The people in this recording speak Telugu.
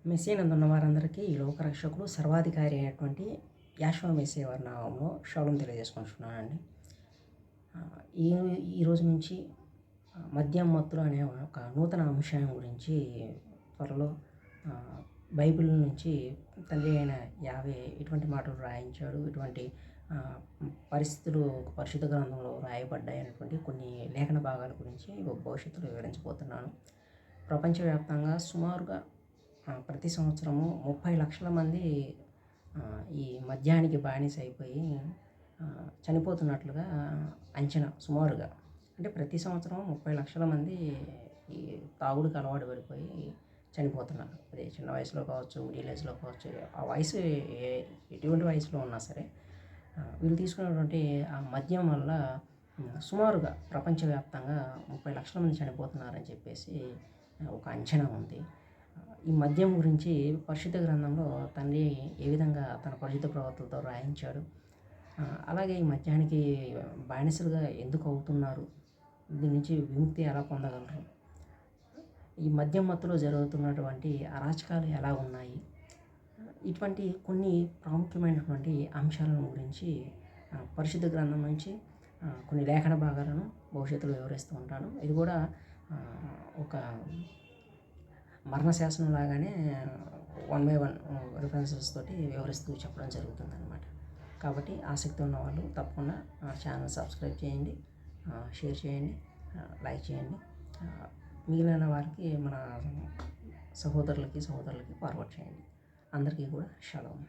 మెస్సీ నందున్న వారందరికీ ఈ లోకరక్షకుడు సర్వాధికారి అయినటువంటి యాషువ మెస్సీ వారి నామంలో షాలోమ్ తెలియజేసుకుంటున్నానండి. ఈ ఈరోజు నుంచి మద్యం మత్తులు అనే ఒక నూతన అంశం గురించి త్వరలో బైబిల్ నుంచి తండ్రి అయిన యావే ఎటువంటి మాటలు రాయించాడు, ఇటువంటి పరిస్థితులు పరిశుద్ధ గ్రంథంలో రాయబడ్డాయి అనేటువంటి కొన్ని లేఖన భాగాల గురించి భవిష్యత్తులో వివరించబోతున్నాను. ప్రపంచవ్యాప్తంగా సుమారుగా ప్రతి సంవత్సరము 30 లక్షల మంది ఈ మద్యానికి బానిస అయిపోయి చనిపోతున్నట్లుగా అంచనా సుమారుగా. అంటే ప్రతి సంవత్సరం 30 లక్షల మంది ఈ తాగుడుకి అలవాటు పడిపోయి చనిపోతున్నారు. అది చిన్న వయసులో కావచ్చు, మిడిల్ ఏజ్లో కావచ్చు, ఆ వయసు ఎటువంటి వయసులో ఉన్నా సరే వీళ్ళు తీసుకున్నటువంటి ఆ మద్యం వల్ల సుమారుగా ప్రపంచవ్యాప్తంగా 30 లక్షల మంది చనిపోతున్నారని చెప్పేసి ఒక అంచనా ఉంది. ఈ మద్యం గురించి పరిశుద్ధ గ్రంథంలో తండ్రి ఏ విధంగా తన పరిశుద్ధ ప్రవర్తనతో రాయించాడు, అలాగే ఈ మద్యానికి బానిసలుగా ఎందుకు అవుతున్నారు, దీని నుంచి విముక్తి ఎలా పొందగలరు, ఈ మద్యం మత్తులో జరుగుతున్నటువంటి అరాచకాలు ఎలా ఉన్నాయి, ఇటువంటి కొన్ని ప్రాముఖ్యమైనటువంటి అంశాలను గురించి పరిశుద్ధ గ్రంథం నుంచి కొన్ని లేఖన భాగాలను భవిష్యత్తులో వివరిస్తూ ఉంటాను. ఇది కూడా ఒక మరణ శాసనం లాగానే 1 by 1 రిఫరెన్సెస్ తోటి వివరిస్తూ చెప్పడం జరుగుతుందన్నమాట. కాబట్టి ఆసక్తి ఉన్న వాళ్ళు తప్పకుండా ఛానల్ సబ్స్క్రైబ్ చేయండి, షేర్ చేయండి, లైక్ చేయండి. మిగిలిన వారికి మన సహోదరులకి ఫార్వర్డ్ చేయండి. అందరికీ కూడా షలోమ్.